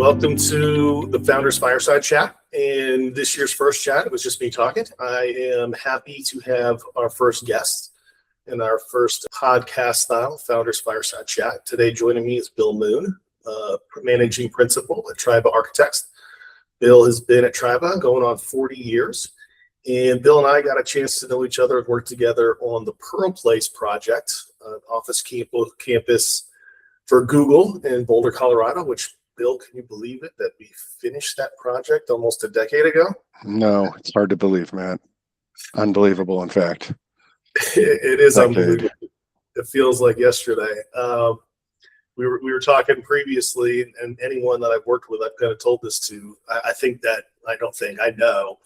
Welcome to the Founders Fireside Chat. In this year's first chat, it was just me talking. I am happy to have our first guest in our first podcast style Founders Fireside Chat. Today joining me is Bill Moon, Managing Principal at TRYBA Architects. Bill has been at TRYBA going on 40 years. And Bill and I got a chance to know each other and work together on the Pearl Place project, office campus for Google in Boulder, Colorado, which, Bill, can you believe it that we finished that project almost a decade ago? No, it's hard to believe, Matt. Unbelievable, in fact. It is unbelievable. It feels like yesterday. We were talking previously, and anyone that I've worked with, I've kind of told this to. I know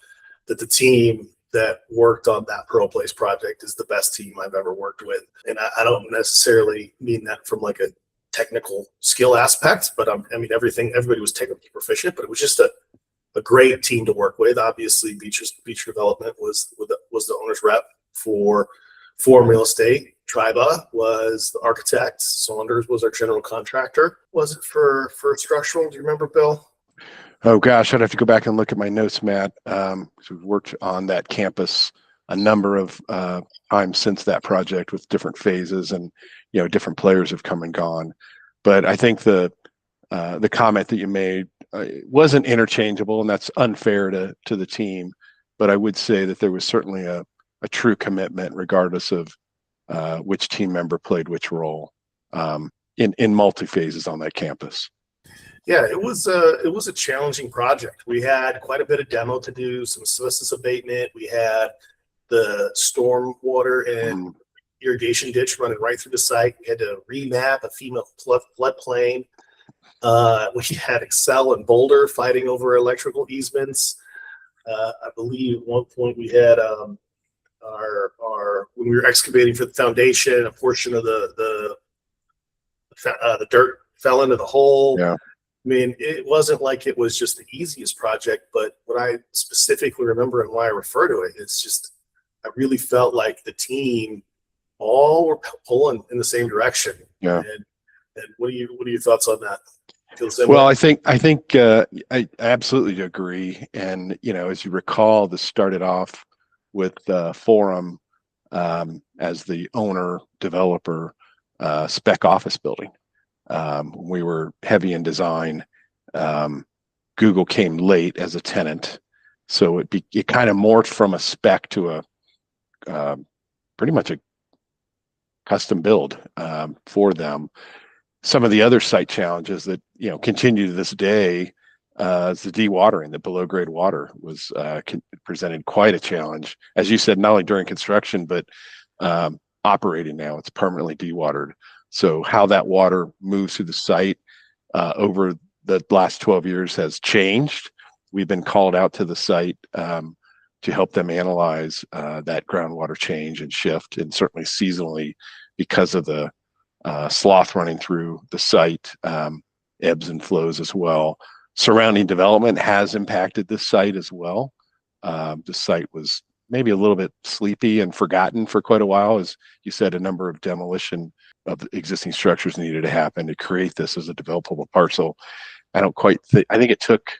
that the team that worked on that Pearl Place project is the best team I've ever worked with. And I don't necessarily mean that from like a technical skill aspect, but everybody was technically proficient, but it was just a great team to work with. Obviously, BEECHER Development was the owner's rep for real estate. TRYBA was the architect. Saunders was our general contractor. Was it for structural? Do you remember, Bill? Oh gosh, I'd have to go back and look at my notes, Matt. So we've worked on that campus a number of times since that project with different phases, and different players have come and gone. But I think the comment that you made wasn't interchangeable, and that's unfair to the team. But I would say that there was certainly a true commitment, regardless of which team member played which role in multi phases on that campus. Yeah, it was a challenging project. We had quite a bit of demo to do, some asbestos abatement. We had the stormwater and irrigation ditch running right through the site. We had to remap a FEMA floodplain. We had Xcel and Boulder fighting over electrical easements. I believe at one point we had when we were excavating for the foundation, a portion of the dirt fell into the hole. Yeah. I mean, it wasn't like it was just the easiest project, but what I specifically remember and why I refer to it, it's just, I really felt like the team all were pulling in the same direction. Yeah. And what are your thoughts on that? Well, I think I absolutely agree. And, as you recall, this started off with Forum as the owner developer spec office building. We were heavy in design. Google came late as a tenant, so it kind of morphed from a spec to a pretty much a custom build for them. Some of the other site challenges that continue to this day is the dewatering. The below grade water was presented quite a challenge, as you said, not only during construction but operating now. It's permanently dewatered. So how that water moves through the site over the last 12 years has changed. We've been called out to the site to help them analyze that groundwater change and shift, and certainly seasonally because of the slough running through the site, ebbs and flows as well. Surrounding development has impacted this site as well. The site was maybe a little bit sleepy and forgotten for quite a while. As you said, a number of demolition of the existing structures needed to happen to create this as a developable parcel. I think it took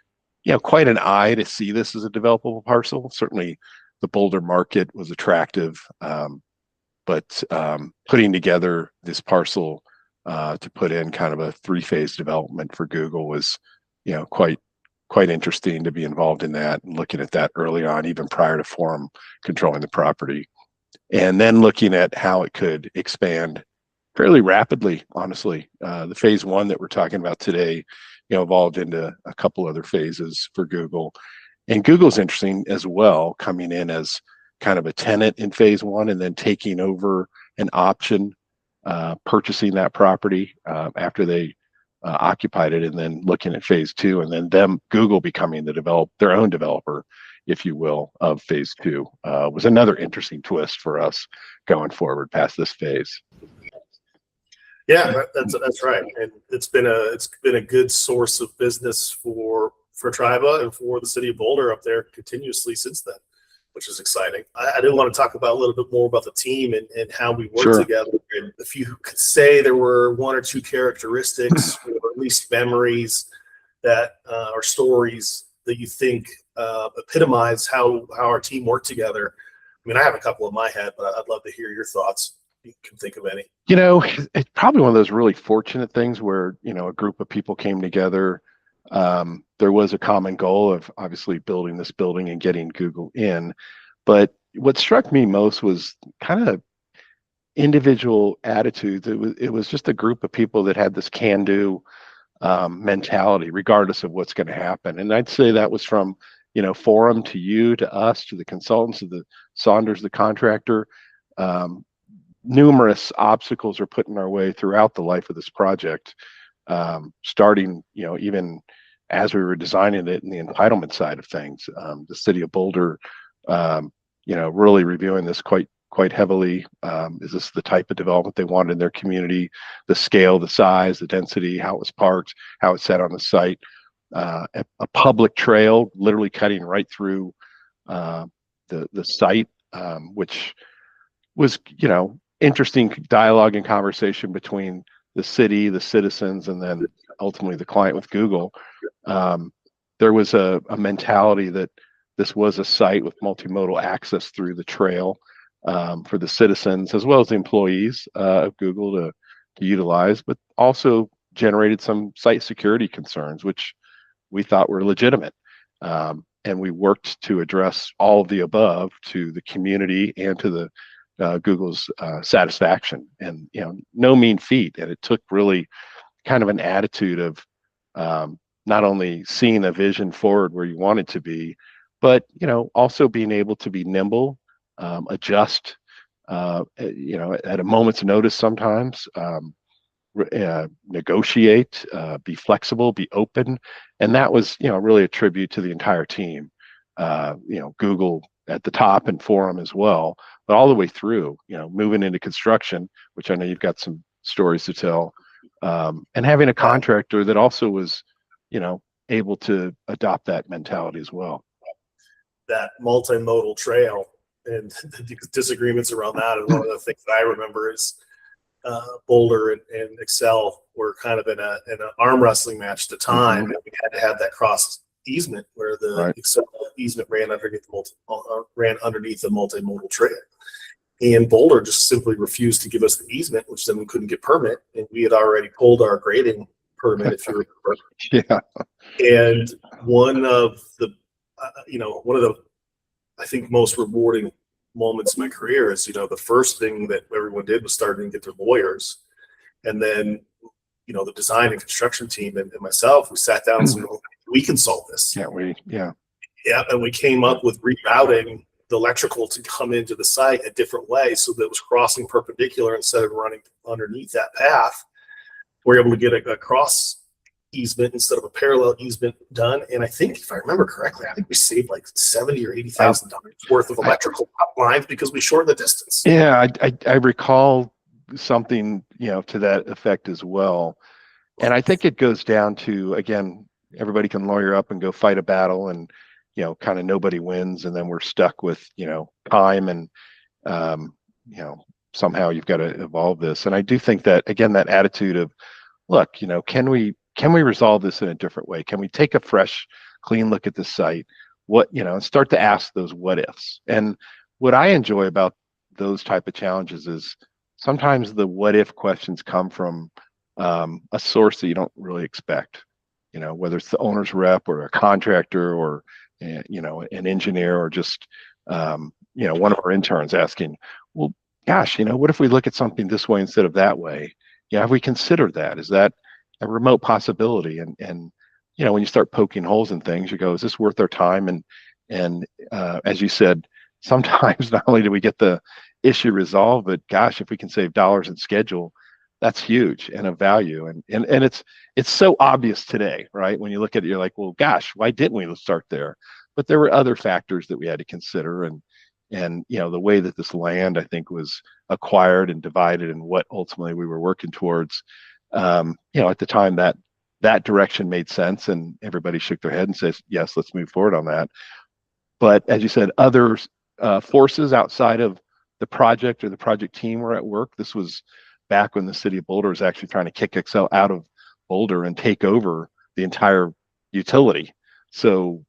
quite an eye to see this as a developable parcel. Certainly the Boulder market was attractive, but putting together this parcel to put in kind of a 3-phase development for Google was quite interesting to be involved in that and looking at that early on, even prior to Forum controlling the property, and then looking at how it could expand fairly rapidly. Honestly, the phase 1 that we're talking about today evolved into a couple other phases for Google. And Google's interesting as well, coming in as kind of a tenant in phase 1 and then taking over an option, purchasing that property after they occupied it, and then looking at phase 2, and then Google becoming their own developer, if you will, of phase 2 was another interesting twist for us going forward past this phase. Yeah, that's right, and it's been a good source of business for TRYBA and for the City of Boulder up there continuously since then, which is exciting. I do want to talk about a little bit more about the team and how we work together. And if you could say there were one or two characteristics or at least memories that or stories that you think epitomize how our team worked together? I mean, I have a couple in my head, but I'd love to hear your thoughts. You can think of any. You know, it's probably one of those really fortunate things where, you know, a group of people came together. There was a common goal of obviously building this building and getting Google in. But what struck me most was kind of individual attitudes. It was just a group of people that had this can-do mentality, regardless of what's going to happen. And I'd say that was from, you know, Forum to you, to us, to the consultants, to the Saunders, the contractor. Numerous obstacles are put in our way throughout the life of this project, starting, you know, even as we were designing it in the entitlement side of things. The City of Boulder, you know, really reviewing this quite heavily. Is this the type of development they wanted in their community? The scale, the size, the density, how it was parked, how it's set on the site. A public trail literally cutting right through the site, which was, you know, interesting dialogue and conversation between the city, the citizens, and then ultimately the client with Google. There was a mentality that this was a site with multimodal access through the trail for the citizens as well as the employees of Google to utilize, but also generated some site security concerns, which we thought were legitimate. And we worked to address all of the above to the community and to the Google's satisfaction. And, you know, no mean feat. And it took really kind of an attitude of not only seeing a vision forward where you want it to be, but, you know, also being able to be nimble, adjust, you know, at a moment's notice sometimes, negotiate, be flexible, be open. And that was, you know, really a tribute to the entire team, you know, Google at the top and Forum as well, but all the way through, you know, moving into construction, which I know you've got some stories to tell, and having a contractor that also was, you know, able to adopt that mentality as well. That multimodal trail and the disagreements around that. And one of the things that I remember is Boulder and Xcel were kind of in an arm wrestling match at the time, and we had to have that cross easement where the Xcel easement ran underneath the multimodal trail. And Boulder just simply refused to give us the easement, which then we couldn't get permit, and we had already pulled our grading permit, if you remember. Yeah. And one of the I think most rewarding moments in my career is, you know, the first thing that everyone did was starting to get their lawyers, and then, you know, the design and construction team and myself, we sat down and said, we can solve this. Yeah. And we came up with rerouting the electrical to come into the site a different way so that it was crossing perpendicular instead of running underneath that path. We're able to get a cross easement instead of a parallel easement done. And I think, if I remember correctly, I think we saved like $70,000 or $80,000 worth of electrical lines because we shortened the distance. Yeah, I recall something, you know, to that effect as well. And I think it goes down to, again, everybody can lawyer up and go fight a battle, and, you know, kind of nobody wins, and then we're stuck with, you know, time, and you know, somehow you've got to evolve this. And I do think that, again, that attitude of, look, you know, can we resolve this in a different way? Can we take a fresh, clean look at the site? What, you know, and start to ask those what ifs. And what I enjoy about those type of challenges is sometimes the what if questions come from a source that you don't really expect, you know, whether it's the owner's rep or a contractor or, you know, an engineer, or just, you know, one of our interns asking, well, gosh, you know, what if we look at something this way instead of that way? Yeah, have we considered that? Is that a remote possibility? And you know, when you start poking holes in things, you go, is this worth our time? And as you said, sometimes not only do we get the issue resolved, but gosh, if we can save dollars in schedule, that's huge and of value. And it's so obvious today, right? When you look at it, you're like, well, gosh, why didn't we start there? But there were other factors that we had to consider, and you know, the way that this land, I think, was acquired and divided, and what ultimately we were working towards. You know, at the time, that direction made sense, and everybody shook their head and says, yes, let's move forward on that. But as you said, other forces outside of the project or the project team were at work. This was back when the City of Boulder was actually trying to kick Xcel out of Boulder and take over the entire utility. So,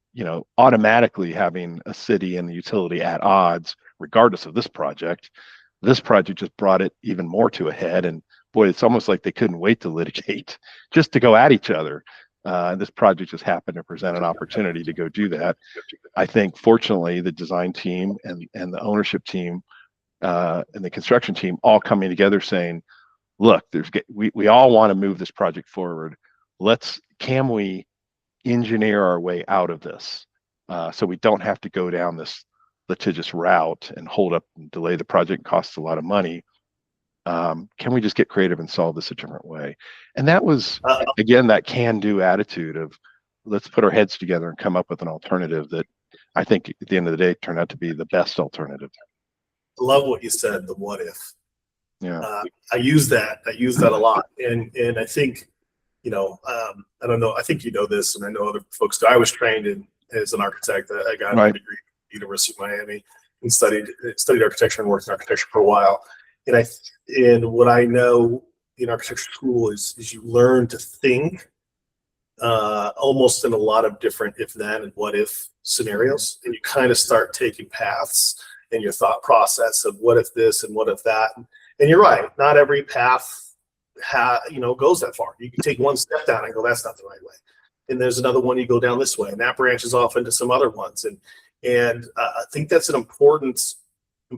automatically having a city and the utility at odds, regardless of this project just brought it even more to a head. And boy, it's almost like they couldn't wait to litigate just to go at each other. This project just happened to present an opportunity to go do that. I think fortunately the design team and the ownership team and the construction team all coming together saying, look, we all want to move this project forward. Can we engineer our way out of this so we don't have to go down this litigious route and hold up and delay the project, costs a lot of money. Can we just get creative and solve this a different way? And that was, again, that can-do attitude of let's put our heads together and come up with an alternative that I think at the end of the day turned out to be the best alternative. I love what you said, the what if. Yeah. I use that a lot. And I think, I don't know, I think you know this, and I know other folks do. I was trained as an architect. I got a degree at the University of Miami and studied architecture and worked in architecture for a while. And what I know in architecture school is you learn to think almost in a lot of different if then and what if scenarios, and you kind of start taking paths in your thought process of what if this and what if that. And you're right, not every path goes that far. You can take one step down and go, that's not the right way. And there's another one you go down this way, and that branches off into some other ones. And I think that's an important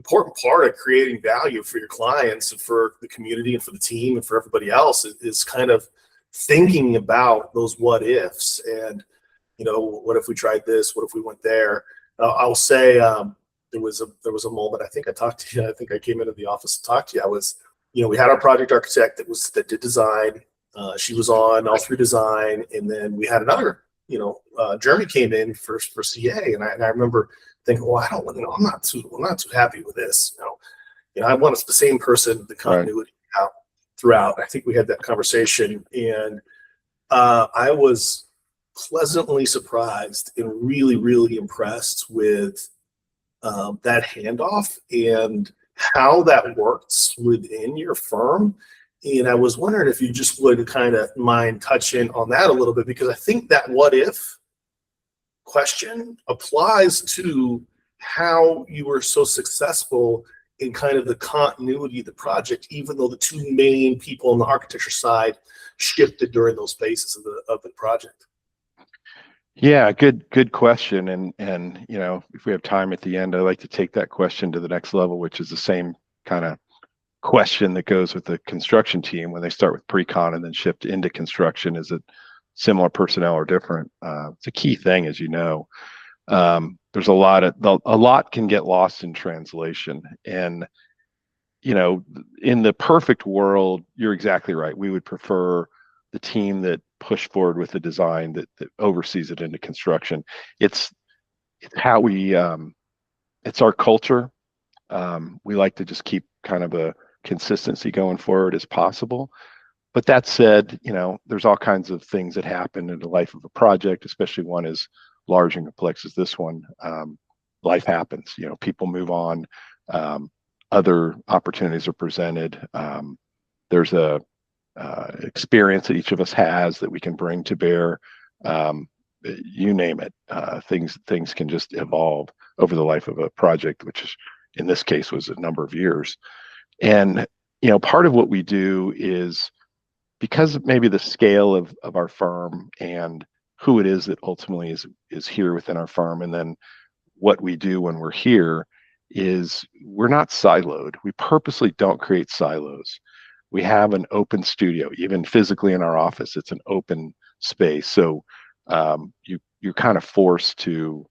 part of creating value for your clients and for the community and for the team and for everybody else is kind of thinking about those what ifs. And, what if we tried this? What if we went there? I'll say there was a moment, I think I talked to you, I think I came into the office to talk to you. We had our project architect that did design. She was on all through design. And then we had another, Jeremy came in for CA. And I remember thinking, well, I'm not too happy with this. I want the same person, the continuity throughout. I think we had that conversation, and I was pleasantly surprised and really, really impressed with that handoff and how that works within your firm. And I was wondering if you just would kind of mind touching on that a little bit, because I think that what if question applies to how you were so successful in kind of the continuity of the project, even though the two main people on the architecture side shifted during those phases of the project. Yeah, good question. And if we have time at the end, I'd like to take that question to the next level, which is the same kind of question that goes with the construction team when they start with pre-con and then shift into construction. Is it similar personnel or different? It's a key thing, as you know. There's a lot can get lost in translation. And in the perfect world, you're exactly right. We would prefer the team that push forward with the design that oversees it into construction. It's how we it's our culture. We like to just keep kind of a consistency going forward as possible. But that said, there's all kinds of things that happen in the life of a project, especially one as large and complex as this one. Life happens, people move on, other opportunities are presented. There's a experience that each of us has that we can bring to bear. You name it. Things can just evolve over the life of a project, which is, in this case, was a number of years. And part of what we do is, because of maybe the scale of our firm and who it is that ultimately is here within our firm, and then what we do when we're here, is we're not siloed. We purposely don't create silos. We have an open studio, even physically in our office. It's an open space. So you're kind of forced to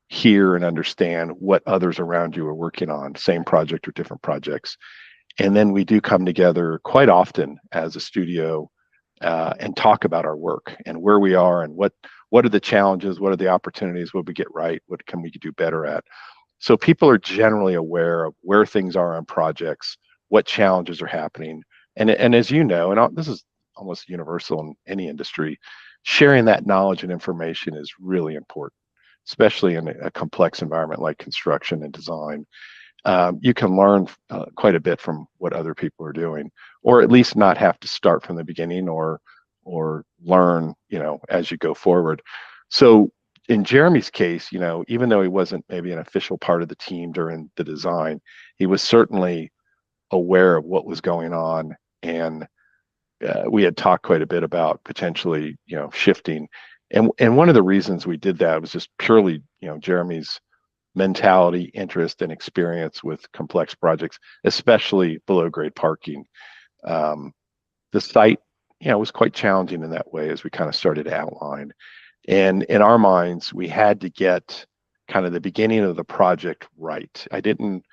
hear and understand what others around you are working on, same project or different projects. And then we do come together quite often as a studio and talk about our work and where we are and what are the challenges, what are the opportunities, what we get right, what can we do better at. So people are generally aware of where things are on projects, what challenges are happening. And as you know, and this is almost universal in any industry, sharing that knowledge and information is really important, especially in a complex environment like construction and design. You can learn quite a bit from what other people are doing, or at least not have to start from the beginning or or learn, as you go forward. So in Jeremy's case, even though he wasn't maybe an official part of the team during the design, he was certainly aware of what was going on. And we had talked quite a bit about potentially, shifting. And one of the reasons we did that was just purely, Jeremy's mentality, interest, and experience with complex projects, especially below grade parking. The site, was quite challenging in that way, as we kind of started to outline. And in our minds, we had to get kind of the beginning of the project right. I didn't,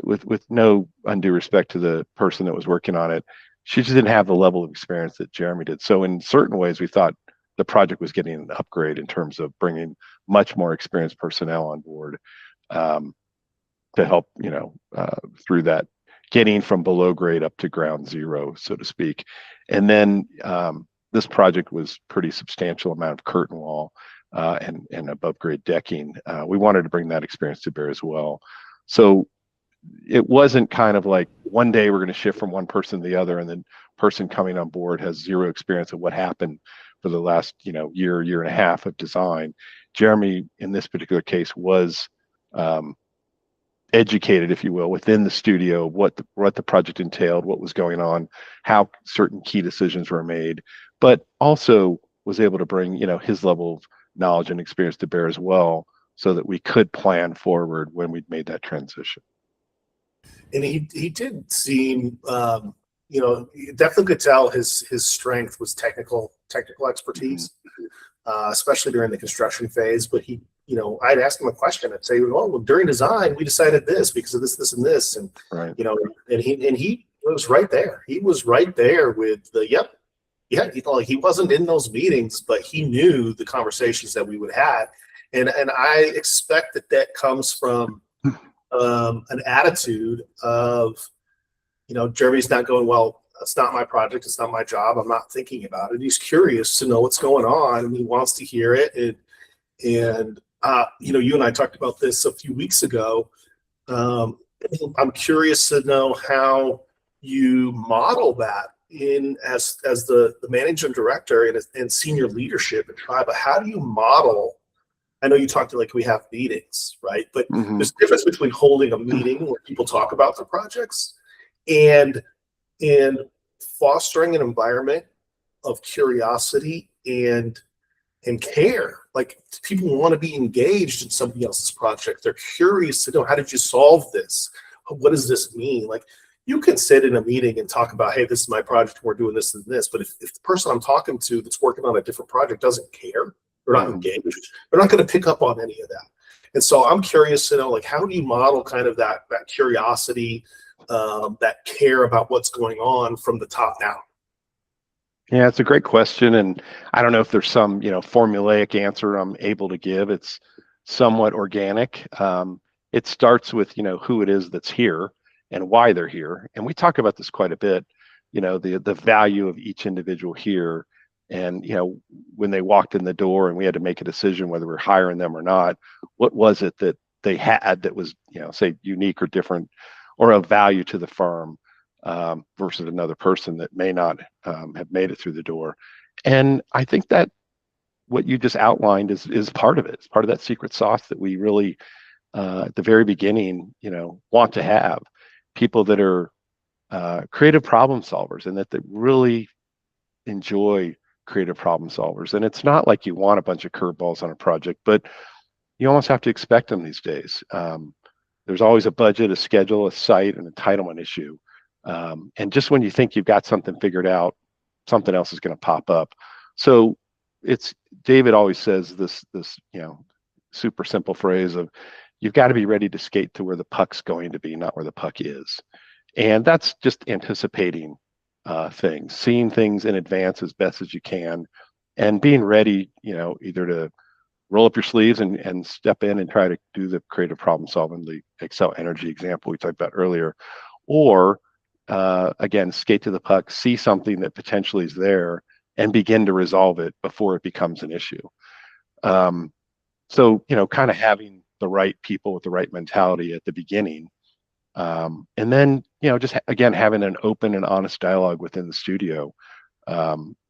with no undue respect to the person that was working on it, she just didn't have the level of experience that Jeremy did. So in certain ways, we thought the project was getting an upgrade in terms of bringing much more experienced personnel on board to help, through that, getting from below grade up to ground zero, so to speak. And then this project was pretty substantial amount of curtain wall and above grade decking. We wanted to bring that experience to bear as well. So it wasn't kind of like one day we're going to shift from one person to the other, and then person coming on board has zero experience of what happened for the last, year and a half of design. Jeremy, in this particular case, was educated, if you will, within the studio, what the project entailed, what was going on, how certain key decisions were made, but also was able to bring, his level of knowledge and experience to bear as well, so that we could plan forward when we'd made that transition. And he did seem, you definitely could tell his strength was technical expertise, especially during the construction phase. But he, I'd ask him a question. I'd say, well, during design, we decided this because of this, and this, and right. and he was right there. He was right there with the yep. Yeah, he wasn't in those meetings, but he knew the conversations that we would have, and I expect that comes from an attitude of, Jeremy's not going, well, it's not my project, it's not my job, I'm not thinking about it. He's curious to know what's going on, and he wants to hear it. And you and I talked about this a few weeks ago. I'm curious to know how you model that as the managing director and senior leadership at TRYBA. How do you model? I know you talked to, like, we have meetings, right? But there's a difference between holding a meeting where people talk about the projects and fostering an environment of curiosity and care. Like, people want to be engaged in somebody else's project. They're curious to know, how did you solve this? What does this mean? Like, you can sit in a meeting and talk about, hey, this is my project, we're doing this and this. But if the person I'm talking to that's working on a different project doesn't care, they're not engaged, they're not going to pick up on any of that. And so I'm curious to know, like, how do you model kind of that curiosity, that care about what's going on from the top down? Yeah, it's a great question. And I don't know if there's some, formulaic answer I'm able to give. It's somewhat organic. It starts with, who it is that's here and why they're here. And we talk about this quite a bit, the value of each individual here. And, when they walked in the door and we had to make a decision whether we're hiring them or not, what was it that they had that was, say, unique or different or of value to the firm versus another person that may not have made it through the door. And I think that what you just outlined is part of it. It's part of that secret sauce that we really, at the very beginning, want to have. People that are creative problem solvers and that really enjoy creative problem solvers. And it's not like you want a bunch of curveballs on a project, but you almost have to expect them these days. There's always a budget, a schedule, a site, an entitlement issue. And just when you think you've got something figured out, something else is going to pop up. So David always says this, super simple phrase of, you've got to be ready to skate to where the puck's going to be, not where the puck is. And that's just anticipating things, seeing things in advance as best as you can, and being ready, either to roll up your sleeves and step in and try to do the creative problem solving, the Xcel Energy example we talked about earlier, or again, skate to the puck, see something that potentially is there and begin to resolve it before it becomes an issue. So, kind of having the right people with the right mentality at the beginning. And then, just again, having an open and honest dialogue within the studio.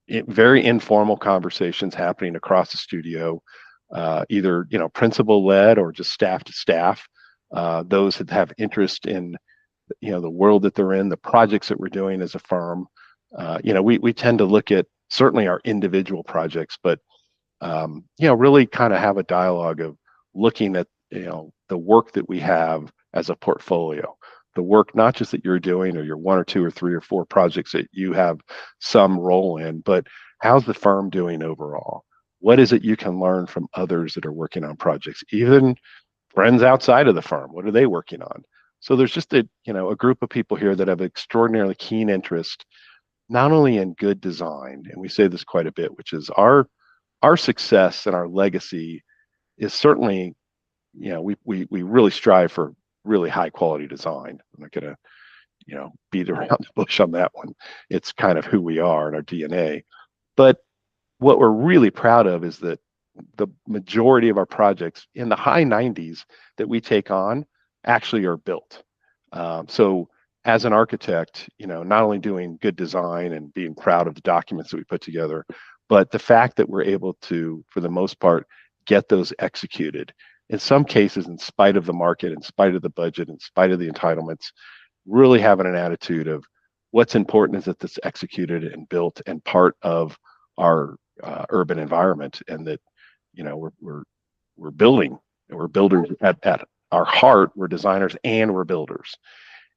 very informal conversations happening across the studio, either principal led or just staff to staff. Those that have interest in the world that they're in, the projects that we're doing as a firm. We tend to look at certainly our individual projects, but really kind of have a dialogue of looking at the work that we have as a portfolio. The work not just that you're doing or your 1 or 2 or 3 or 4 projects that you have some role in, but how's the firm doing overall? What is it you can learn from others that are working on projects, even friends outside of the firm? What are they working on? So there's just a group of people here that have extraordinarily keen interest, not only in good design, and we say this quite a bit, which is our success and our legacy is certainly, we really strive for really high quality design. I'm not going to, beat around the bush on that one. It's kind of who we are in our DNA. But what we're really proud of is that the majority of our projects in the high 90s that we take on actually are built. So as an architect, not only doing good design and being proud of the documents that we put together, but the fact that we're able to, for the most part, get those executed. In some cases, in spite of the market, in spite of the budget, in spite of the entitlements, really having an attitude of what's important is that this executed and built and part of our urban environment, and that we're building, and we're builders at our heart. We're designers and we're builders.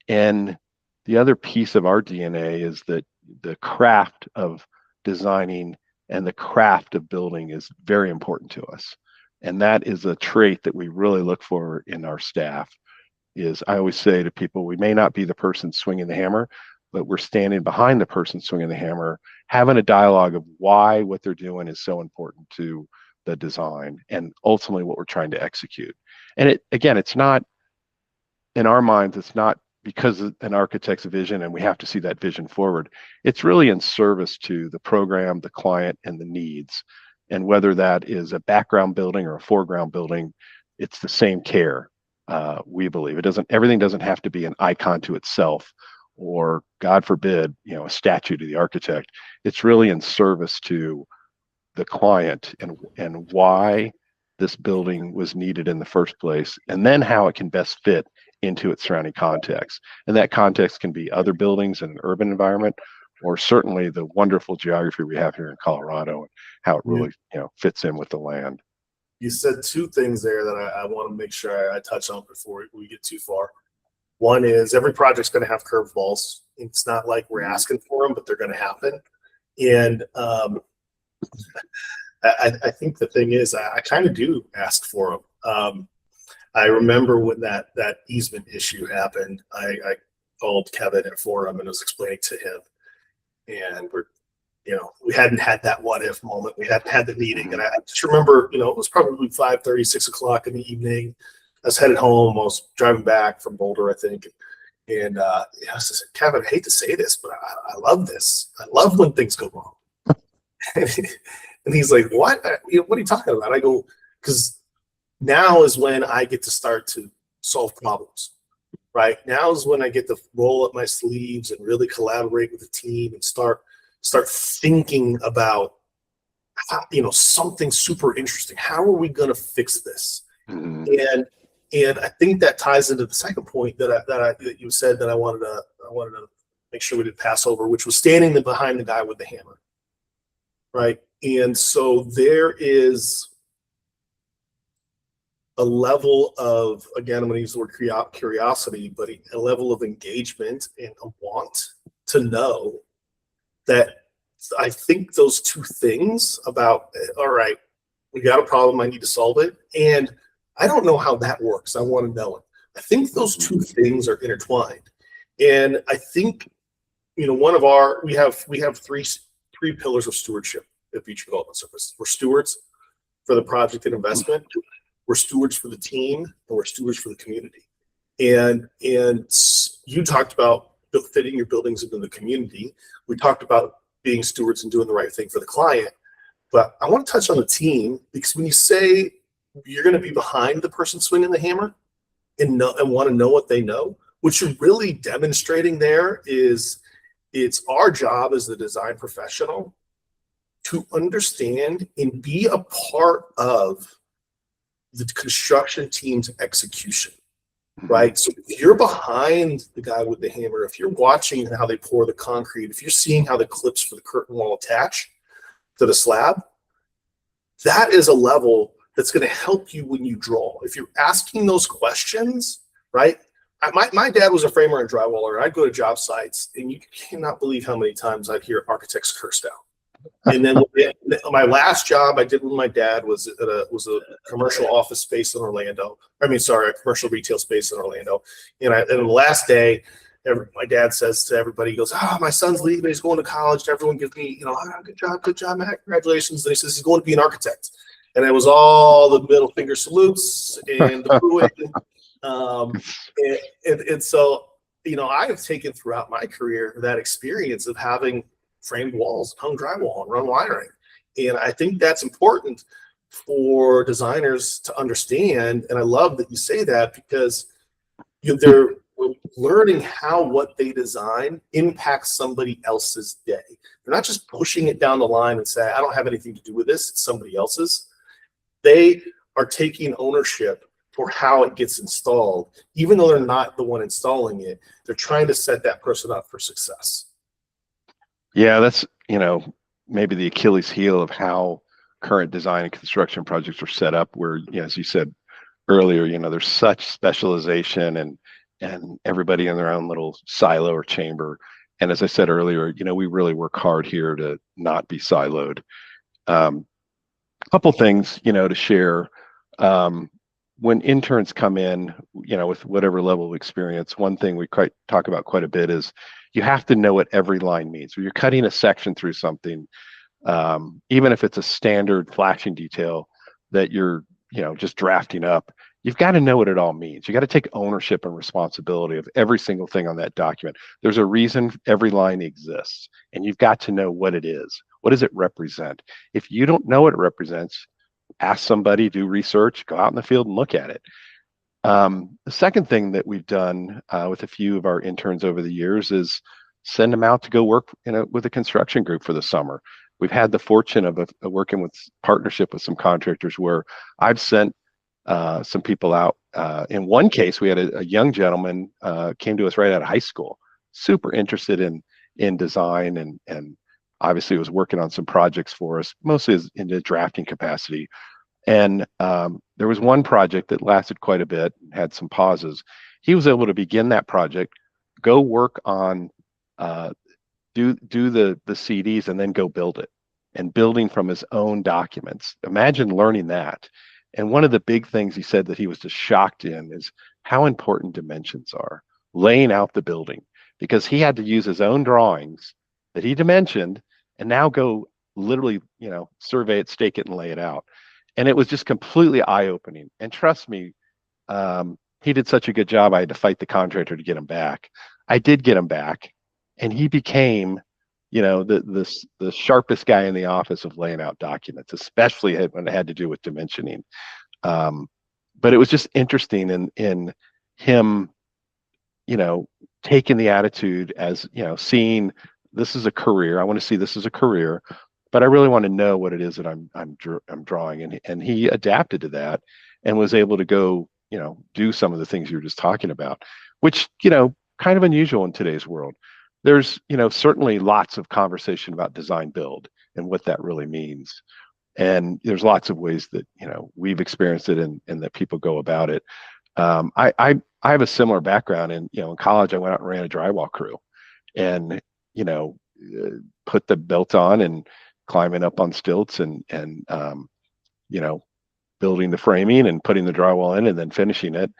And the other piece of our DNA is that the craft of designing and the craft of building is very important to us. And that is a trait that we really look for in our staff. Is I always say to people, we may not be the person swinging the hammer, but we're standing behind the person swinging the hammer, having a dialogue of why what they're doing is so important to the design and ultimately what we're trying to execute. And it's not, in our minds, it's not because of an architect's vision and we have to see that vision forward. It's really in service to the program, the client, and the needs. And whether that is a background building or a foreground building, it's the same care. We believe everything doesn't have to be an icon to itself, or God forbid, a statue to the architect. It's really in service to the client and why this building was needed in the first place, and then how it can best fit into its surrounding context. And that context can be other buildings in an urban environment, or certainly the wonderful geography we have here in Colorado and how it really fits in with the land. You said 2 things there that I want to make sure I touch on before we get too far. One is every project's going to have curveballs. It's not like we're asking for them, but they're going to happen. And I think the thing is, I kind of do ask for them. I remember when that easement issue happened, I called Kevin at Forum and was explaining to him, and we hadn't had that what if moment. We hadn't had the meeting. And I just remember, it was probably 5:30, 6 o'clock in the evening. I was headed home. I was driving back from Boulder, I think. And I said, Kevin, I hate to say this, but I love this. I love when things go wrong. And he's like, what? What are you talking about? I go, because now is when I get to start to solve problems, right? Now is when I get to roll up my sleeves and really collaborate with the team and start thinking about how, something super interesting. How are we going to fix this? Mm-hmm. And I think that ties into the second point that you said that I wanted to make sure we didn't pass over, which was standing behind the guy with the hammer, right? And so there is a level of, again, I'm going to use the word curiosity, but a level of engagement and a want to know that I think those 2 things about, all right, we got a problem, I need to solve it, and I don't know how that works, I want to know it. I think those 2 things are intertwined. And I think, we have three pillars of stewardship at BEECHER Development Services. We're stewards for the project and investment, we're stewards for the team, and we're stewards for the community. And you talked about fitting your buildings into the community. We talked about being stewards and doing the right thing for the client. But I want to touch on the team, because when you say you're going to be behind the person swinging the hammer and want to know what they know, what you're really demonstrating there is it's our job as the design professional to understand and be a part of the construction team's execution, right? So if you're behind the guy with the hammer, if you're watching how they pour the concrete, if you're seeing how the clips for the curtain wall attach to the slab, that is a level that's going to help you when you draw. If you're asking those questions, right? My dad was a framer and drywaller. I'd go to job sites, and you cannot believe how many times I'd hear architects cursed out. And then my last job I did with my dad was a commercial office space in Orlando. I mean, sorry, a commercial retail space in Orlando. And the last day, my dad says to everybody, he goes, "Oh, my son's leaving. He's going to college." Everyone gives me, good job, Matt, congratulations. And he says he's going to be an architect. And it was all the middle finger salutes and the booing. And so, I have taken throughout my career that experience of having framed walls, hung drywall, and run wiring. And I think that's important for designers to understand. And I love that you say that, because they're learning how what they design impacts somebody else's day. They're not just pushing it down the line and say, "I don't have anything to do with this, it's somebody else's." They are taking ownership for how it gets installed. Even though they're not the one installing it, they're trying to set that person up for success. Yeah, that's, maybe the Achilles heel of how current design and construction projects are set up, where, as you said earlier, there's such specialization and everybody in their own little silo or chamber. And as I said earlier, we really work hard here to not be siloed. Couple things, to share. When interns come in, with whatever level of experience, one thing we talk about quite a bit is you have to know what every line means. When you're cutting a section through something, even if it's a standard flashing detail that you're, just drafting up, you've got to know what it all means. You got to take ownership and responsibility of every single thing on that document. There's a reason every line exists, and you've got to know what it is. What does it represent? If you don't know what it represents, ask somebody, do research, go out in the field and look at it. The second thing that we've done with a few of our interns over the years is send them out to go work with a construction group for the summer. We've had the fortune of working with partnership with some contractors where I've sent some people out. In one case, we had a young gentleman came to us right out of high school, super interested in design and obviously was working on some projects for us, mostly in the drafting capacity. And there was one project that lasted quite a bit, had some pauses. He was able to begin that project, go work on, do the CDs, and then go build it, and building from his own documents. Imagine learning that. And one of the big things he said that he was just shocked in is how important dimensions are, laying out the building, because he had to use his own drawings that he dimensioned and now go literally, survey it, stake it, and lay it out. And it was just completely eye-opening. And trust me, he did such a good job, I had to fight the contractor to get him back. I did get him back, and he became, the sharpest guy in the office of laying out documents, especially when it had to do with dimensioning. But it was just interesting in him, taking the attitude as, seeing this is a career. I want to see this as a career, but I really want to know what it is that I'm drawing. And he adapted to that and was able to go, do some of the things you were just talking about, which, kind of unusual in today's world. There's, certainly lots of conversation about design build and what that really means. And there's lots of ways that, we've experienced it and that people go about it. I have a similar background in college. I went out and ran a drywall crew and, put the belt on and climbing up on stilts and building the framing and putting the drywall in and then finishing it.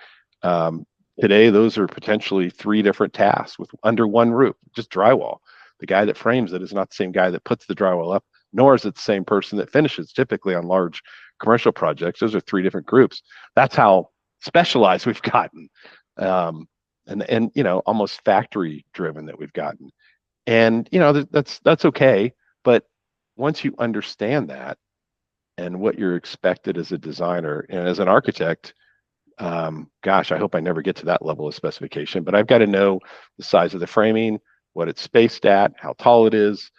Today, those are potentially 3 different tasks with under one roof, just drywall. The guy that frames it is not the same guy that puts the drywall up, nor is it the same person that finishes. Typically on large commercial projects, those are 3 different groups. That's how specialized we've gotten. And almost factory driven that we've gotten. And, that's okay. But once you understand that and what you're expected as a designer and as an architect, gosh, I hope I never get to that level of specification, but I've got to know the size of the framing, what it's spaced at, how tall it is,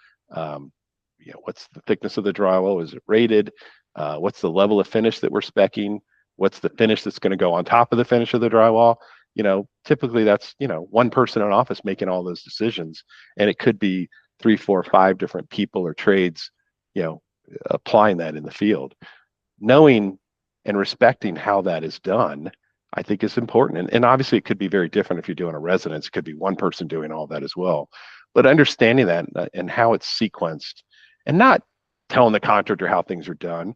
what's the thickness of the drywall? Is it rated? What's the level of finish that we're speccing? What's the finish that's going to go on top of the finish of the drywall? Typically that's, one person in an office making all those decisions, and it could be 3, 4, 5 different people or trades, applying that in the field. Knowing and respecting how that is done, I think is important. And obviously it could be very different if you're doing a residence. It could be one person doing all that as well. But understanding that and how it's sequenced, and not telling the contractor how things are done,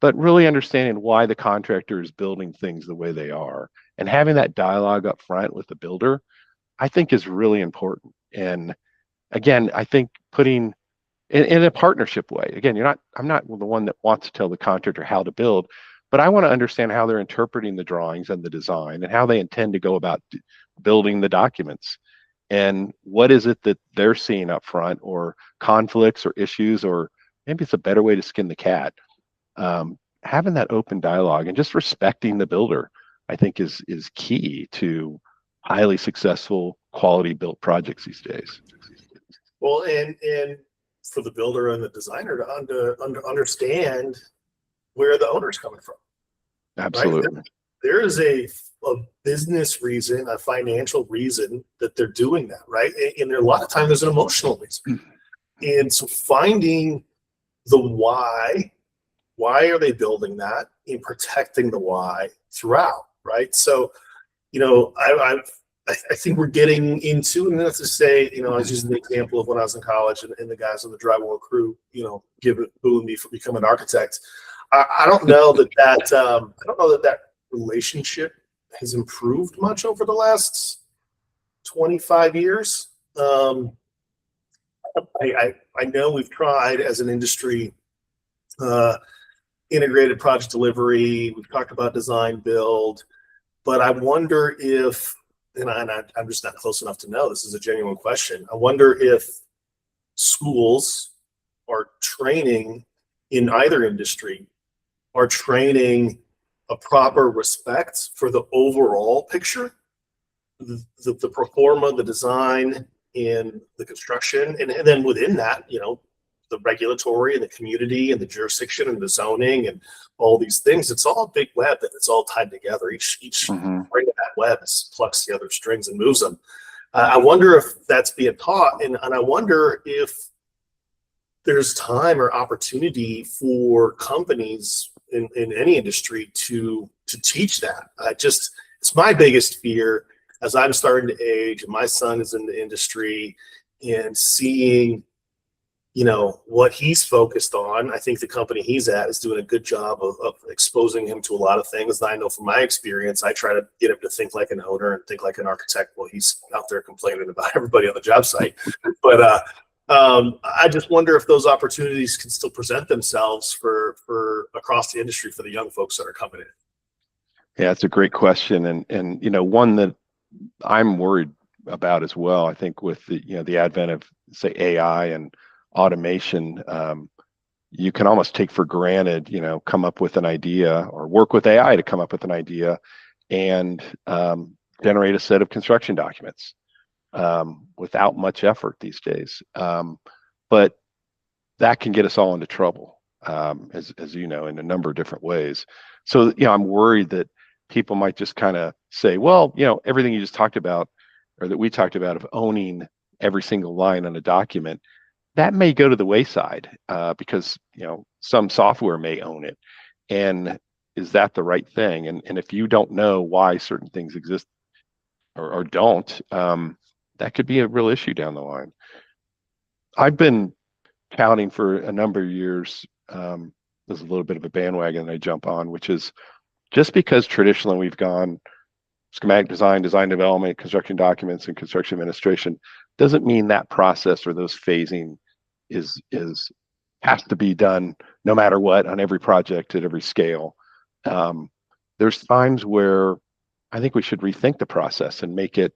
but really understanding why the contractor is building things the way they are, and having that dialogue up front with the builder, I think is really important. And again, I think putting in a partnership way, again, I'm not the one that wants to tell the contractor how to build, but I want to understand how they're interpreting the drawings and the design, and how they intend to go about building the documents, and what is it that they're seeing up front, or conflicts or issues, or maybe it's a better way to skin the cat. Having that open dialogue and just respecting the builder, I think is key to highly successful, quality built projects these days. Well, and for the builder and the designer to understand where the owner's coming from. Absolutely. Right? There is a business reason, a financial reason that they're doing that, right? And there, a lot of times there's an emotional reason. And so finding the why are they building that, and protecting the why throughout, right? So, I think we're getting into, and that's to say, I was using the example of when I was in college and the guys on the drywall crew, booing me for becoming an architect. I don't know that relationship has improved much over the last 25 years. I know we've tried as an industry, integrated project delivery. We've talked about design build, but I wonder if, and I'm just not close enough to know, this is a genuine question. I wonder if schools are training in either industry, are training a proper respect for the overall picture, the pro forma, the design, and the construction, and then within that, the regulatory and the community and the jurisdiction and the zoning and all these things. It's all a big web, and it's all tied together. Each ring of that web plucks the other strings and moves them. I wonder if that's being taught, and I wonder if there's time or opportunity for companies in any industry to teach that. It's my biggest fear as I'm starting to age and my son is in the industry, and seeing what he's focused on. I think the company he's at is doing a good job of exposing him to a lot of things that I know from my experience. I try to get him to think like an owner and think like an architect while he's out there complaining about everybody on the job site. But I just wonder if those opportunities can still present themselves for across the industry for the young folks that are coming in. Yeah, it's a great question, and one that I'm worried about as well. I think with the advent of, say, AI and automation, you can almost take for granted, come up with an idea, or work with AI to come up with an idea, and generate a set of construction documents without much effort these days. But that can get us all into trouble, as you know, in a number of different ways. So, I'm worried that people might just kind of say, well, everything you just talked about, or that we talked about, of owning every single line on a document, that may go to the wayside because some software may own it. And is that the right thing? And if you don't know why certain things exist or don't, that could be a real issue down the line. I've been touting for a number of years. There's a little bit of a bandwagon that I jump on, which is, just because traditionally we've gone schematic design, design development, construction documents, and construction administration, doesn't mean that process or those phasing has to be done no matter what on every project at every scale. There's times where I think we should rethink the process and make it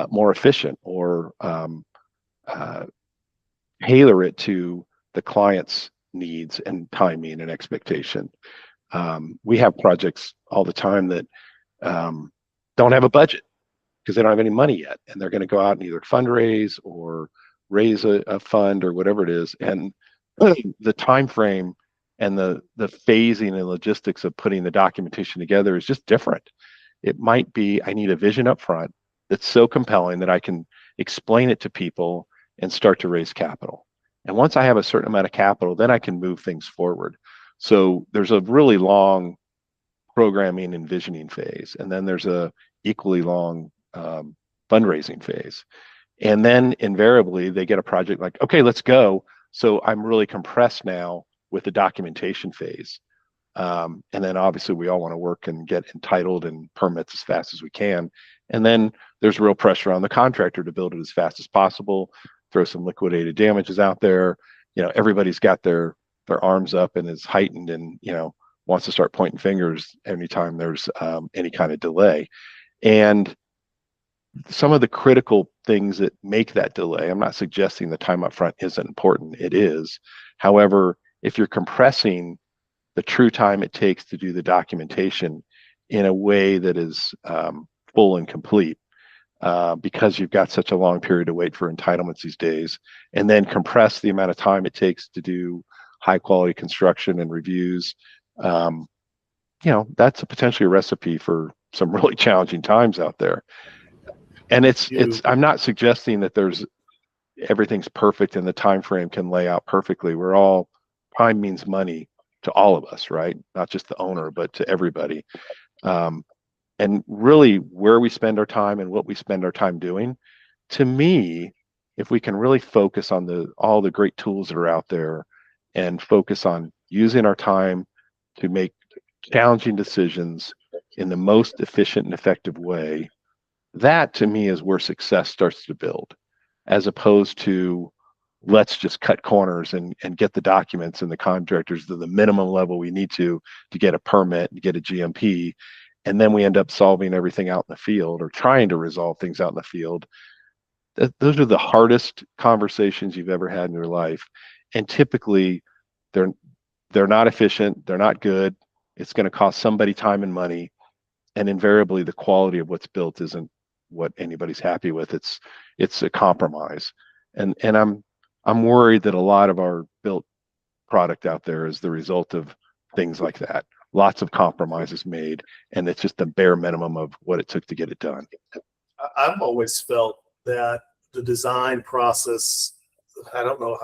more efficient, or tailor it to the client's needs and timing and expectation. We have projects all the time that don't have a budget because they don't have any money yet, and they're going to go out and either fundraise or raise a fund or whatever it is, and the time frame and the phasing and logistics of putting the documentation together is just different. It might be I need a vision up front that's so compelling that I can explain it to people and start to raise capital. And once I have a certain amount of capital, then I can move things forward. So there's a really long programming and visioning phase, and then there's a equally long fundraising phase. And then invariably they get a project like, okay, let's go. So I'm really compressed now with the documentation phase. And then obviously we all want to work and get entitled and permits as fast as we can. And then there's real pressure on the contractor to build it as fast as possible, throw some liquidated damages out there. You know, everybody's got their arms up and is heightened and, you know, wants to start pointing fingers anytime there's any kind of delay. And some of the critical things that make that delay, I'm not suggesting the time up front isn't important, it is. However, if you're compressing the true time it takes to do the documentation in a way that is full and complete, because you've got such a long period to wait for entitlements these days, and then compress the amount of time it takes to do high quality construction and reviews, you know, that's potentially a recipe for some really challenging times out there. And I'm not suggesting that everything's perfect and the time frame can lay out perfectly. Time means money to all of us, right? Not just the owner, but to everybody. And really where we spend our time and what we spend our time doing, to me, if we can really focus on all the great tools that are out there and focus on using our time to make challenging decisions in the most efficient and effective way, that to me is where success starts to build, as opposed to let's just cut corners and get the documents and the contractors to the minimum level we need to get a permit and get a GMP. And then we end up solving everything out in the field or trying to resolve things out in the field. Those are the hardest conversations you've ever had in your life. And typically they're not efficient. They're not good. It's going to cost somebody time and money. And invariably the quality of what's built isn't what anybody's happy with. It's a compromise. And I'm worried that a lot of our built product out there is the result of things like that. Lots of compromises made, and it's just the bare minimum of what it took to get it done. I've always felt that the design process, I don't know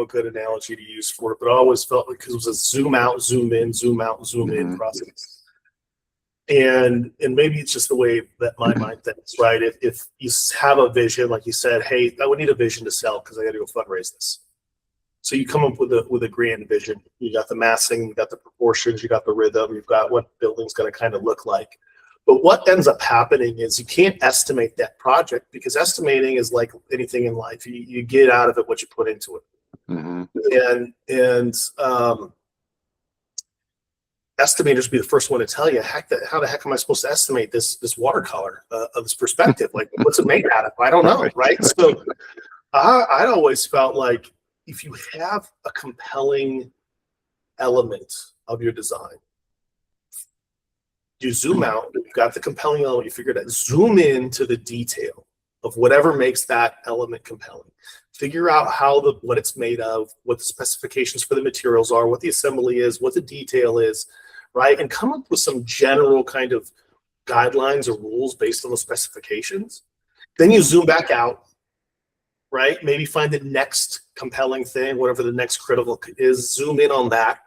a good analogy to use for it, but I always felt like, because it was a zoom out, zoom in, zoom out, zoom in process. And maybe it's just the way that my mind thinks, right? If you have a vision, like you said, hey, I would need a vision to sell because I got to go fundraise this. So you come up with a grand vision. You got the massing, you got the proportions, you got the rhythm, you've got what the building's going to kind of look like. But what ends up happening is you can't estimate that project, because estimating is like anything in life. You get out of it what you put into it. And estimators be the first one to tell you, how the heck am I supposed to estimate this watercolor of this perspective? Like, what's it made out of? I don't know, right? So I always felt like if you have a compelling element of your design, you zoom out, you've got the compelling element, you figure that, zoom into the detail of whatever makes that element compelling. Figure out what it's made of, what the specifications for the materials are, what the assembly is, what the detail is, right? And come up with some general kind of guidelines or rules based on the specifications. Then you zoom back out, right? Maybe find the next compelling thing, whatever the next critical is, zoom in on that.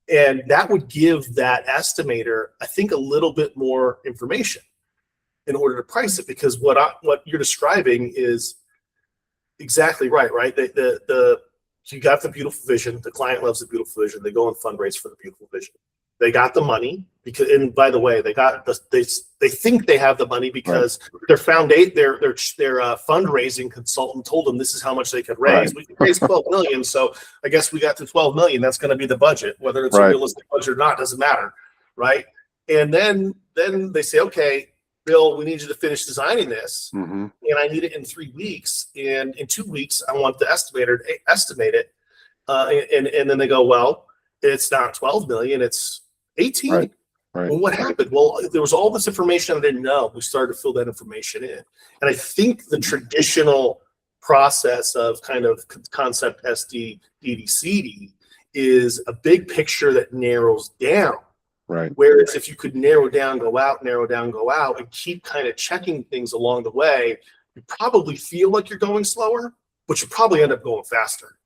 And that would give that estimator, I think, a little bit more information in order to price it, because what you're describing is exactly right? You got the beautiful vision. The client loves the beautiful vision. They go and fundraise for the beautiful vision. They got the money because, and by the way, they think they have the money because their fundraising consultant told them this is how much they could raise. We could raise 12 million, so I guess we got to 12 million. That's going to be the budget, whether it's a realistic budget or not doesn't matter, right? And then they say, okay, Bill, we need you to finish designing this, and I need it in 3 weeks. And in 2 weeks, I want the estimator to estimate it. And then they go, well, it's not 12 million, it's 18. Right. Well, what happened? Well, there was all this information I didn't know. We started to fill that information in. And I think the traditional process of kind of concept SD, DD, CD is a big picture that narrows down. Right. Whereas if you could narrow down, go out, and keep kind of checking things along the way, you probably feel like you're going slower, but you probably end up going faster.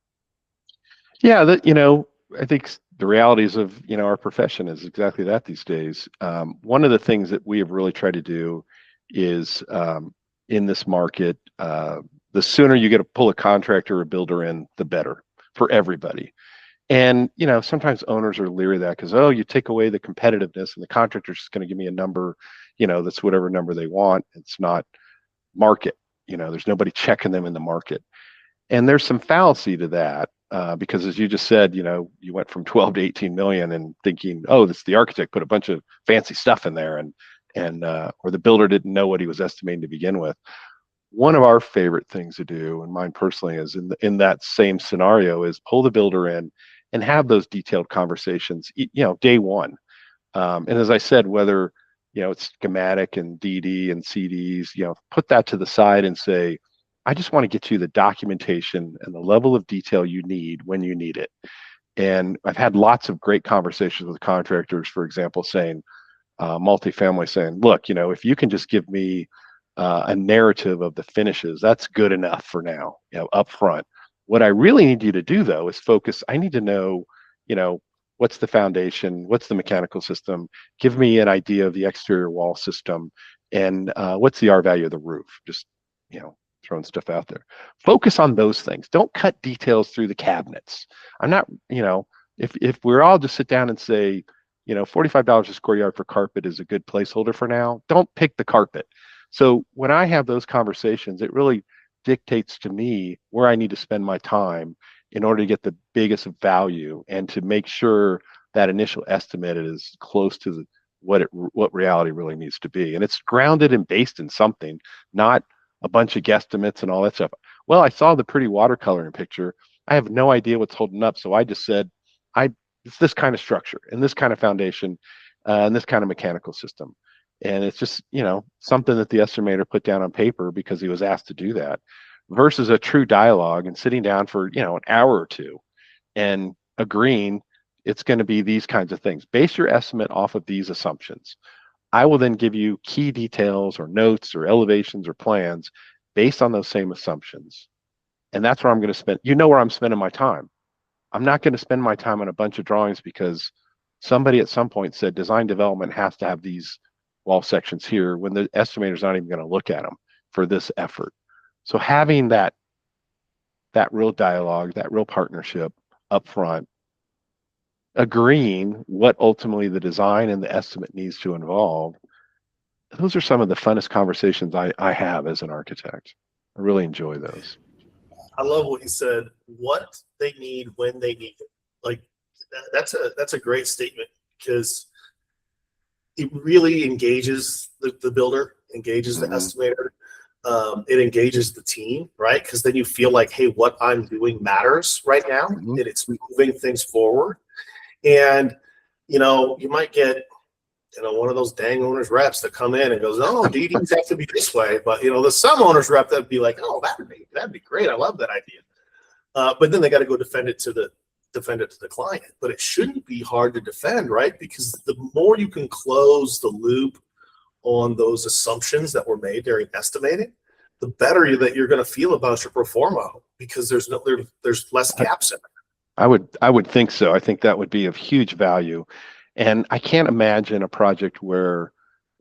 Yeah, that, you know, I think the realities of, you know, our profession is exactly that these days. One of the things that we have really tried to do is in this market, the sooner you get to pull a contractor or builder in, the better for everybody. And, you know, sometimes owners are leery of that because, oh, you take away the competitiveness and the contractor's just going to give me a number, you know, that's whatever number they want. It's not market. You know, there's nobody checking them in the market. And there's some fallacy to that because, as you just said, you know, you went from 12 to 18 million and thinking, oh, this the architect put a bunch of fancy stuff in there, and or the builder didn't know what he was estimating to begin with. One of our favorite things to do, and mine personally, is in that same scenario, is pull the builder in and have those detailed conversations, you know, day one. And as I said, whether, you know, it's schematic and DD and CDs, you know, put that to the side and say, I just want to get you the documentation and the level of detail you need when you need it. And I've had lots of great conversations with contractors, for example, saying, multifamily saying, look, you know, if you can just give me a narrative of the finishes, that's good enough for now, you know, up front. What I really need you to do, though, is focus. I need to know, you know, what's the foundation, what's the mechanical system, give me an idea of the exterior wall system, and what's the R value of the roof. Just, you know, throwing stuff out there. Focus on those things. Don't cut details through the cabinets. I'm not, you know, if we're all just sit down and say, you know, $45 a square yard for carpet is a good placeholder for now, don't pick the carpet. So when I have those conversations, it really dictates to me where I need to spend my time in order to get the biggest value and to make sure that initial estimate is close to what reality really needs to be. And it's grounded and based in something, not a bunch of guesstimates and all that stuff. Well, I saw the pretty watercoloring picture. I have no idea what's holding up. So I just said, it's this kind of structure and this kind of foundation and this kind of mechanical system. And it's just, you know, something that the estimator put down on paper because he was asked to do that, versus a true dialogue and sitting down for, you know, an hour or two and agreeing it's going to be these kinds of things. Base your estimate off of these assumptions. I will then give you key details or notes or elevations or plans based on those same assumptions. And that's where I'm going to spend, you know, where I'm spending my time. I'm not going to spend my time on a bunch of drawings because somebody at some point said design development has to have these wall sections here when the estimator's not even going to look at them for this effort. So having that real dialogue, that real partnership up front, agreeing what ultimately the design and the estimate needs to involve, those are some of the funnest conversations I have as an architect. I really enjoy those. I love what he said, what they need when they need it. Like that's a great statement because it really engages the builder, engages the estimator. It engages the team, right? Because then you feel like, hey, what I'm doing matters right now, and it's moving things forward. And, you know, you might get, you know, one of those dang owners reps that come in and goes, oh, DDs have to be this way. But, you know, there's some owners rep that'd be like, oh, that'd be great. I love that idea. But then they got to go defend it to the client. But it shouldn't be hard to defend, right? Because the more you can close the loop on those assumptions that were made during estimating, the better that you're going to feel about your pro forma because there's less gaps in it. I would think so. I think that would be of huge value. And I can't imagine a project where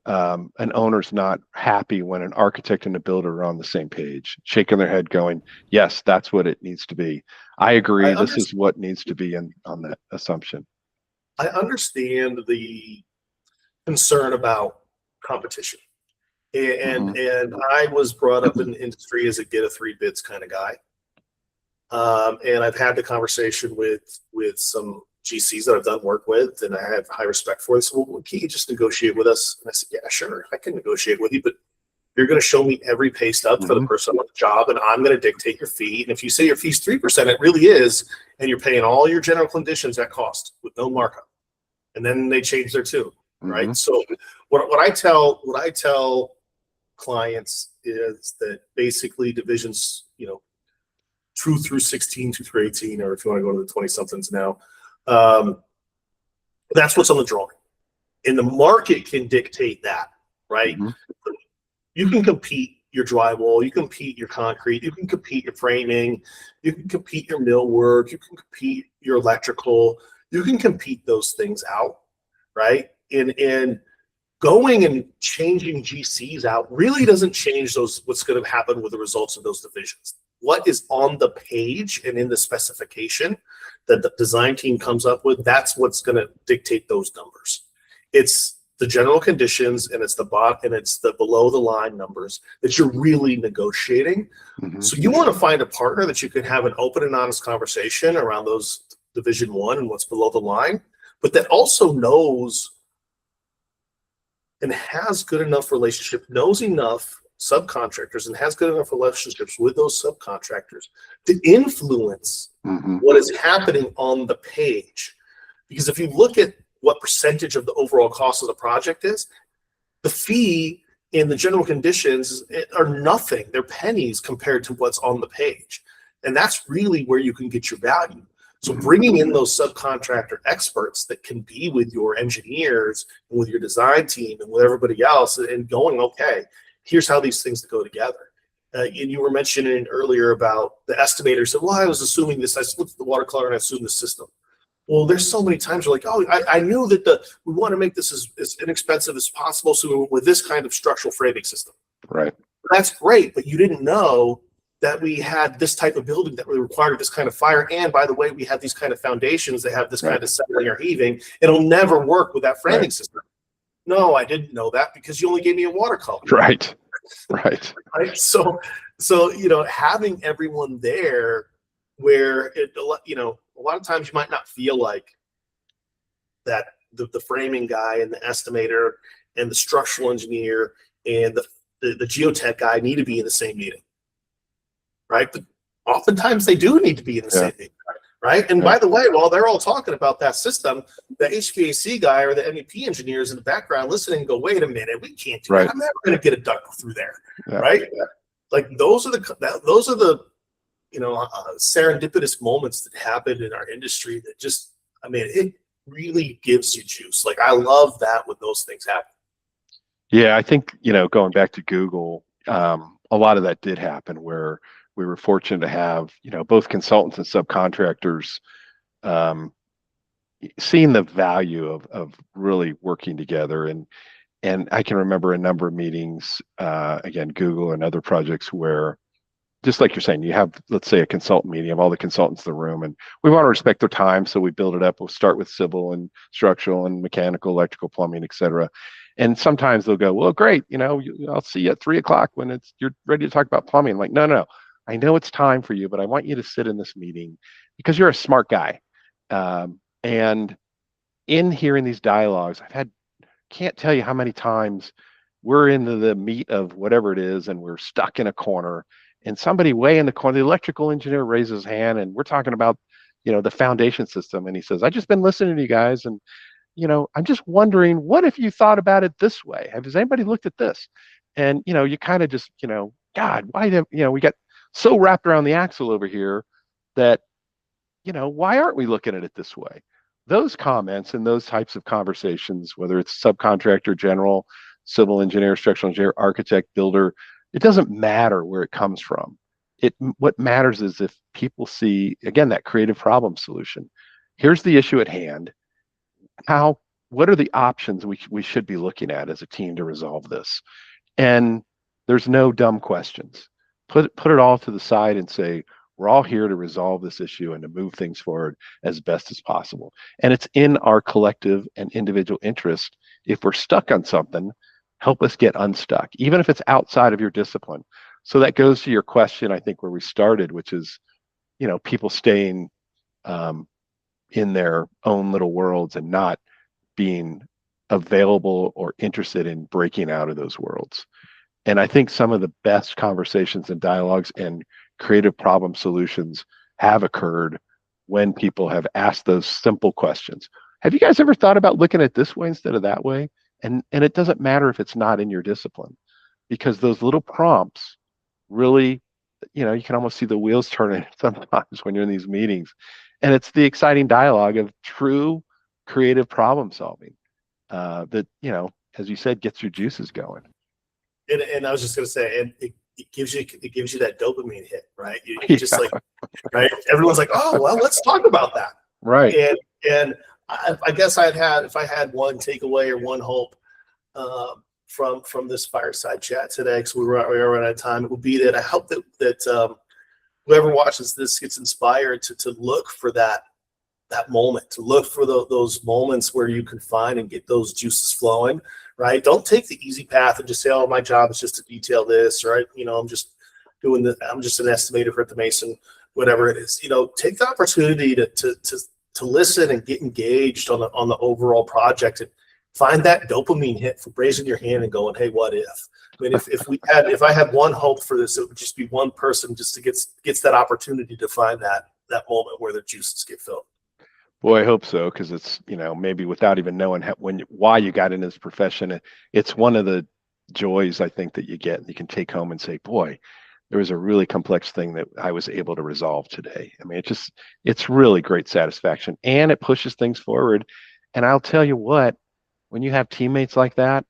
an owner's not happy when an architect and a builder are on the same page, shaking their head going, yes, that's what it needs to be. I agree. This is what needs to be on that assumption. I understand the concern about competition. And I was brought up in the industry as a get a 3 bids kind of guy. And I've had the conversation with some GCs that I've done work with, and I have high respect for. They said, well, can you just negotiate with us? And I said, yeah, sure, I can negotiate with you, but you're going to show me every pay stub for the person on the job, and I'm going to dictate your fee. And if you say your fee's 3%, it really is, and you're paying all your general conditions at cost with no markup. And then they change their tune, right? So what I tell clients is that basically divisions, 2 through 16, 2 through 18, or if you want to go to the 20 somethings now, that's what's on the drawing. And the market can dictate that, right? Mm-hmm. You can compete your drywall, you can compete your concrete, you can compete your framing, you can compete your millwork, you can compete your electrical, you can compete those things out, right? And going and changing GCs out really doesn't change what's going to happen with the results of those divisions. What is on the page and in the specification that the design team comes up with, that's what's going to dictate those numbers. It's the general conditions and it's the below the line numbers that you're really negotiating. Mm-hmm. So you want to find a partner that you can have an open and honest conversation around those division 1 and what's below the line, but that also knows and has good enough relationship, knows enough subcontractors and has good enough relationships with those subcontractors to influence Mm-hmm. what is happening on the page. Because if you look at what percentage of the overall cost of the project is, the fee and the general conditions are nothing. They're pennies compared to what's on the page. And that's really where you can get your value. So bringing in those subcontractor experts that can be with your engineers and with your design team and with everybody else and going, okay, here's how these things go together. And you were mentioning earlier about the estimator said, well, I was assuming this, I looked at the watercolor and I assumed the system. Well, there's so many times you're like, oh, I knew that we want to make this as inexpensive as possible. So we went with this kind of structural framing system. Right. That's great, but you didn't know that we had this type of building that required this kind of fire. And by the way, we have these kind of foundations that have this kind of settling or heaving. It'll never work with that framing system. No, I didn't know that because you only gave me a watercolor. Right. Right. Right. So having everyone there where a lot of times you might not feel like that the framing guy and the estimator and the structural engineer and the geotech guy need to be in the same meeting. Right. But oftentimes they do need to be in the same meeting. Right. And by the way, while they're all talking about that system, the HVAC guy or the MEP engineers in the background listening and go, wait a minute, we can't do that. I'm never going to get a duct through there. Yeah. Right. Like those are the serendipitous moments that happen in our industry that just, it really gives you juice. Like I love that when those things happen. Yeah. I think, going back to Google, a lot of that did happen where we were fortunate to have, both consultants and subcontractors seeing the value of really working together. And I can remember a number of meetings, again, Google and other projects where, just like you're saying, you have, let's say, a consultant meeting of all the consultants in the room, and we want to respect their time. So we build it up. We'll start with civil and structural and mechanical, electrical, plumbing, et cetera. And sometimes they'll go, well, great. I'll see you at 3:00 when you're ready to talk about plumbing. I'm like, no. I know it's time for you, but I want you to sit in this meeting because you're a smart guy. And in hearing these dialogues, can't tell you how many times we're into the meat of whatever it is, and we're stuck in a corner, and somebody way in the corner, the electrical engineer raises his hand, and we're talking about, the foundation system. And he says, I just been listening to you guys. And, I'm just wondering, what if you thought about it this way? Has anybody looked at this? And, you kind of just, God, why did, we got so wrapped around the axle over here that, why aren't we looking at it this way? Those comments and those types of conversations, whether it's subcontractor, general, civil engineer, structural engineer, architect, builder, it doesn't matter where it comes from. What matters is if people see, again, that creative problem solution. Here's the issue at hand. What are the options we should be looking at as a team to resolve this? And there's no dumb questions. Put it all to the side and say, we're all here to resolve this issue and to move things forward as best as possible. And it's in our collective and individual interest. If we're stuck on something, help us get unstuck, even if it's outside of your discipline. So that goes to your question, I think, where we started, which is, people staying in their own little worlds and not being available or interested in breaking out of those worlds. And I think some of the best conversations and dialogues and creative problem solutions have occurred when people have asked those simple questions. Have you guys ever thought about looking at this way instead of that way? And it doesn't matter if it's not in your discipline. because those little prompts really, you can almost see the wheels turning sometimes when you're in these meetings. And it's the exciting dialogue of true creative problem solving that, as you said, gets your juices going. And I was just going to say, and it gives you that dopamine hit, right? You just like, right? Everyone's like, oh, well, let's talk about that. Right. And I guess if I had one takeaway or one hope from this fireside chat today, because we are out of time, it would be that I hope that whoever watches this gets inspired to look for that moment, to look for those moments where you can find and get those juices flowing, right? Don't take the easy path and just say, oh, my job is just to detail this, right? I'm just doing I'm just an estimator at the Mason, whatever it is. Take the opportunity to listen and get engaged on the overall project and find that dopamine hit for raising your hand and going, hey, what if? I mean, if I had one hope for this, it would just be one person just to gets that opportunity to find that moment where the juices get filled. Boy, I hope so, because it's, maybe without even knowing why you got in this profession, it's one of the joys I think that you get, and you can take home and say, boy, there was a really complex thing that I was able to resolve today. I mean, it's really great satisfaction, and it pushes things forward. And I'll tell you what, when you have teammates like that,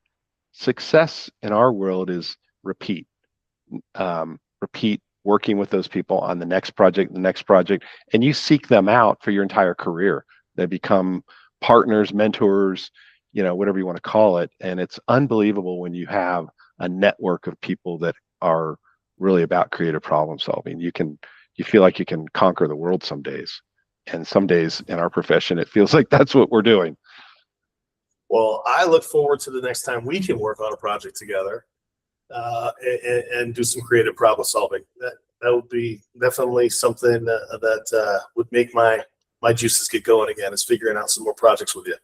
success in our world is repeat working with those people on the next project, and you seek them out for your entire career. They become partners, mentors, whatever you want to call it. And it's unbelievable when you have a network of people that are really about creative problem solving. You feel like you can conquer the world some days. And some days in our profession, it feels like that's what we're doing. Well, I look forward to the next time we can work on a project together and do some creative problem solving. That would be definitely something that would make my juices get going again, is figuring out some more projects with you.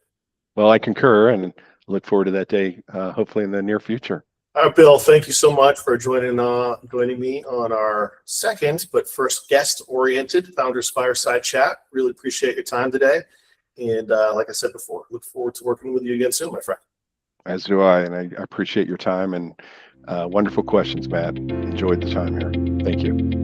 Well, I concur and look forward to that day, hopefully in the near future. All right, Bill, thank you so much for joining me on our second but first guest-oriented Founders Fireside Chat. Really appreciate your time today. And like I said before, look forward to working with you again soon, my friend. As do I, and I appreciate your time and wonderful questions, Matt. Enjoyed the time here. Thank you.